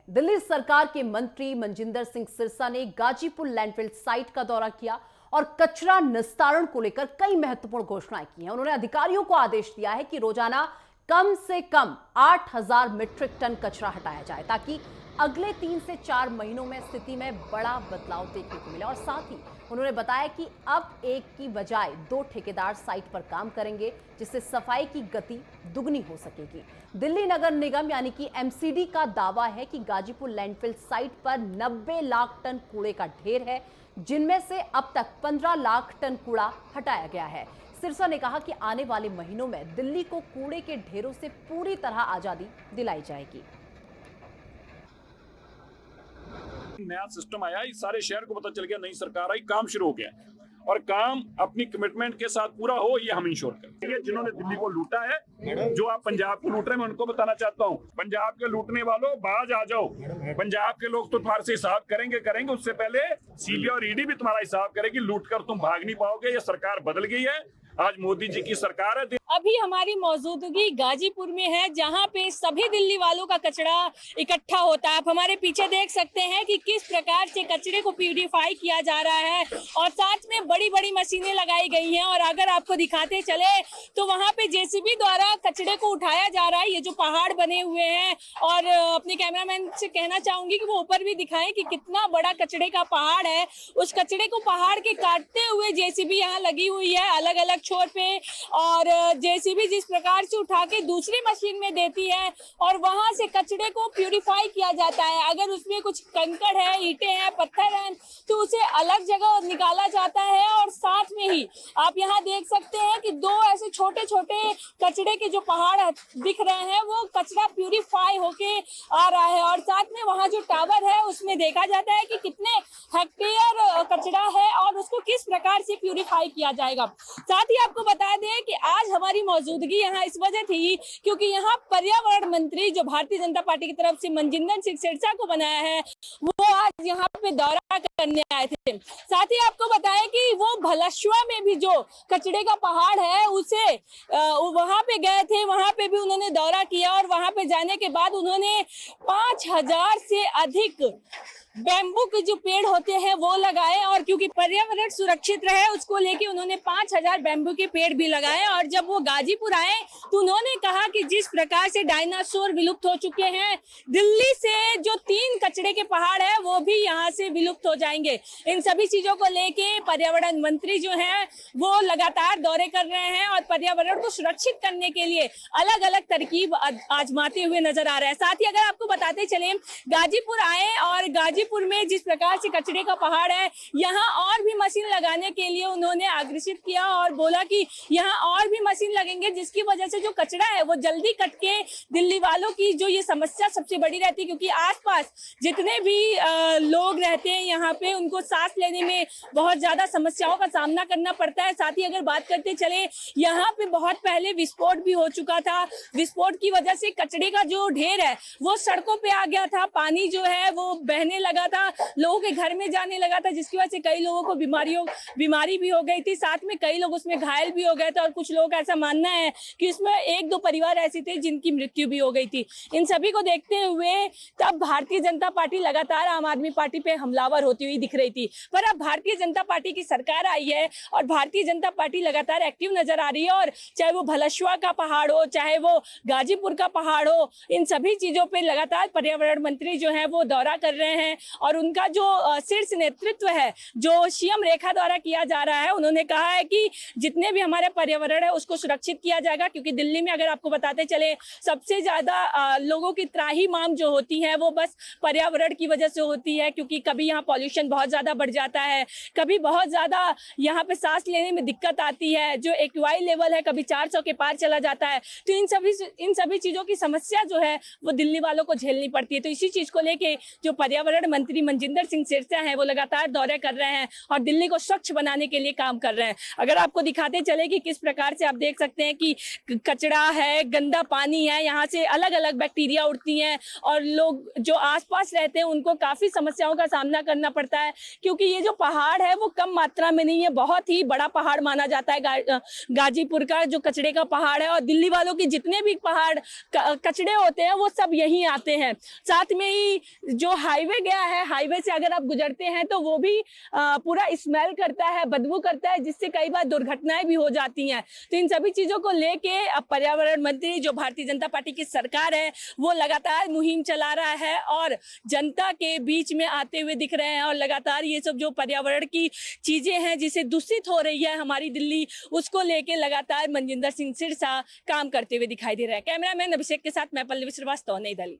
दिल्ली सरकार के मंत्री मनजिंदर सिंह सिरसा ने गाजीपुर लैंडफिल साइट का दौरा किया और कचरा निस्तारण को लेकर कई महत्वपूर्ण घोषणाएं की हैं। उन्होंने अधिकारियों को आदेश दिया है कि रोजाना कम से कम 8,000 मीट्रिक टन कचरा हटाया जाए ताकि अगले 3 से 4 महीनों में स्थिति में बड़ा बदलाव देखने को मिले। और साथ ही उन्होंने बताया कि अब एक की बजाय 2 ठेकेदार साइट पर काम करेंगे, जिससे सफाई की गति दुगनी हो सकेगी। दिल्ली नगर निगम यानी कि एमसीडी का दावा है कि गाजीपुर लैंडफिल साइट पर 90 लाख टन कूड़े का ढेर है, जिनमें से अब तक 15 लाख टन कूड़ा हटाया गया है। सिरसा ने कहा कि आने वाले महीनों में दिल्ली को कूड़े के ढेरों से पूरी तरह आजादी दिलाई जाएगी। नया सिस्टम आया, इस सारे शहर को पता चल गया, नई सरकार आई, काम शुरू हो गया और काम अपनी कमिटमेंट के साथ पूरा हो, ये हम इंश्योर करेंगे। जिन्होंने दिल्ली को लूटा है, जो आप पंजाब को लूट रहे हैं, मैं उनको बताना चाहता हूँ, पंजाब के लूटने वालों बाज आ जाओ। पंजाब के लोग तो तुम्हारे से हिसाब करेंगे, उससे पहले सीबीआई और ईडी भी तुम्हारा हिसाब करेगी। लूट कर तुम भाग नहीं पाओगे। ये सरकार बदल गई है, आज मोदी जी की सरकार है। अभी हमारी मौजूदगी गाजीपुर में है, जहां पे सभी दिल्ली वालों का कचरा इकट्ठा होता है। आप हमारे पीछे देख सकते हैं कि किस प्रकार से कचरे को प्यूरिफाई किया जा रहा है और साथ में बड़ी बड़ी मशीनें लगाई गई हैं। और अगर आपको दिखाते चले तो वहां पे जेसीबी द्वारा कचरे को उठाया जा रहा है। ये जो पहाड़ बने हुए हैं, और अपने कैमरामैन से कहना चाहूंगी कि वो ऊपर भी दिखाएं कि कितना बड़ा कचरे का पहाड़ है। उस कचरे को पहाड़ के काटते हुए जेसीबी यहाँ लगी हुई है अलग अलग छोर पे, और जेसीबी जिस प्रकार से उठा के दूसरी मशीन में देती है और वहां से कचरे को प्यूरिफाई किया जाता है। अगर उसमें कुछ कंकड़ है, ईंटें हैं, पत्थर हैं, तो उसे अलग जगह निकाला जाता है। और साथ में ही आप यहाँ देख सकते हैं कि 2 ऐसे छोटे छोटे कचरे के जो पहाड़ दिख रहे हैं, वो कचरा प्यूरिफाई होके आ रहा है। और साथ में वहाँ जो टावर है, उसमें देखा जाता है कि कितने हेक्टेयर कचरा है और उसको किस प्रकार से प्यूरिफाई किया जाएगा। साथ ही आपको बता दें कि आज हमारी मौजूदगी यहाँ इस वजह थी क्योंकि यहाँ पर्यावरण मंत्री, जो भारतीय जनता पार्टी की तरफ से मनजिंदर सिंह सिरसा को बनाया है, वो आज यहाँ पे दौरा करने आए थे। साथ ही आपको बताया कि वो भलशुआ में भी जो कचरे का पहाड़ है, उसे वहां पे गए थे, वहां पे भी उन्होंने दौरा किया और वहां पे जाने के बाद उन्होंने 5,000 से अधिक बैम्बू के जो पेड़ होते हैं वो लगाए। और क्योंकि पर्यावरण सुरक्षित रहे, उसको लेके उन्होंने 5,000 बैम्बू के पेड़ भी लगाए। और जब वो गाजीपुर आए तो उन्होंने कहा कि जिस प्रकार से डायनासोर विलुप्त हो चुके हैं, दिल्ली से जो 3 कचरे के पहाड़ है वो भी यहाँ से विलुप्त हो जाएंगे। इन सभी चीजों को लेके पर्यावरण मंत्री जो है वो लगातार दौरे कर रहे हैं और पर्यावरण को सुरक्षित करने के लिए अलग अलग तरकीब आजमाते हुए नजर आ रहे हैं। साथ ही अगर आपको बताते चले, गाजीपुर आए और गाजीपुर में जिस प्रकार से कचरे का पहाड़ है, यहाँ और भी मशीन लगाने के लिए उन्होंने अग्रसित किया और बोला कि यहाँ और भी मशीन लगेंगे, जिसकी वजह से जो कचरा है वो जल्दी कट के दिल्ली वालों की जो ये समस्या सबसे बड़ी रहती है, क्योंकि आसपास जितने भी लोग रहते हैं यहाँ पे, उनको सांस लेने में बहुत ज्यादा समस्याओं का सामना करना पड़ता है। साथ ही अगर बात करते चले, यहाँ पे बहुत पहले विस्फोट भी हो चुका था। विस्फोट की वजह से कचरे का जो ढेर है वो सड़कों पे आ गया था, पानी जो है वो बहने लगा था, लोगों के घर में जाने लगा था, जिसकी वजह से कई लोगों को बीमारी भी हो गई थी। साथ में कई लोग उसमें घायल भी हो गए थे और कुछ लोग ऐसा मानना है कि उसमें 1-2 परिवार ऐसे थे जिनकी मृत्यु भी हो गई थी। इन सभी को देखते हुए तब भारतीय जनता पार्टी लगातार आम आदमी पार्टी पे हमलावर होती हुई दिख रही थी। पर अब भारतीय जनता पार्टी की सरकार आई है और भारतीय जनता पार्टी लगातार एक्टिव नजर आ रही है। और चाहे वो भलशुआ का पहाड़ हो, चाहे वो गाजीपुर का पहाड़ हो, इन सभी चीजों पे लगातार पर्यावरण मंत्री जो है वो दौरा कर रहे हैं। और उनका जो शीर्ष नेतृत्व है, जो सीएम रेखा द्वारा किया जा रहा है, उन्होंने कहा है कि जितने भी हमारे पर्यावरण है उसको सुरक्षित किया जाएगा। क्योंकि दिल्ली में अगर आपको बताते चले, सबसे ज्यादा लोगों की त्राहिमाम जो होती है वो बस पर्यावरण की वजह से होती है, क्योंकि कभी यहाँ पॉल्यूशन बहुत ज्यादा बढ़ जाता है, कभी बहुत ज्यादा यहाँ पे सांस लेने में दिक्कत आती है, जो एक्यूआई लेवल है कभी 400 के पार चला जाता है। तो इन सभी चीजों की समस्या जो है वो दिल्ली वालों को झेलनी पड़ती है। तो इसी चीज को लेके जो पर्यावरण मंत्री मनजिंदर सिंह सिरसा हैं वो लगातार दौरे कर रहे हैं और दिल्ली को स्वच्छ बनाने के लिए काम कर रहे हैं। अगर आपको दिखाते चले कि किस प्रकार से आप देख सकते हैं कि कचरा है, गंदा पानी है, यहाँ से अलग अलग बैक्टीरिया उड़ती हैं और लोग जो आसपास रहते हैं उनको काफी समस्याओं का सामना करना पड़ता है, क्योंकि ये जो पहाड़ है वो कम मात्रा में नहीं है, बहुत ही बड़ा पहाड़ माना जाता है गाजीपुर का जो कचरे का पहाड़ है। और दिल्ली वालों के जितने भी पहाड़ कचरे होते हैं वो सब यहीं आते हैं। साथ में ही जो हाईवे गया है, हाईवे से अगर आप गुजरते हैं तो वो भी पूरा स्मेल करता है, बदबू करता है, जिससे कई बार दुर्घटनाएं भी हो जाती हैं। तो इन सभी चीजों को लेके अब पर्यावरण मंत्री जो भारतीय जनता पार्टी की सरकार है वो लगातार मुहिम चला रहा है और जनता के बीच में आते हुए दिख रहे हैं और लगातार ये सब जो पर्यावरण की चीजें हैं जिसे दूषित हो रही है हमारी दिल्ली, उसको लेके लगातार मनजिंदर सिंह सिरसा काम करते हुए दिखाई दे रहा है। कैमरामैन अभिषेक के साथ मैं पल्लवी श्रीवास्तव, नई दिल्ली।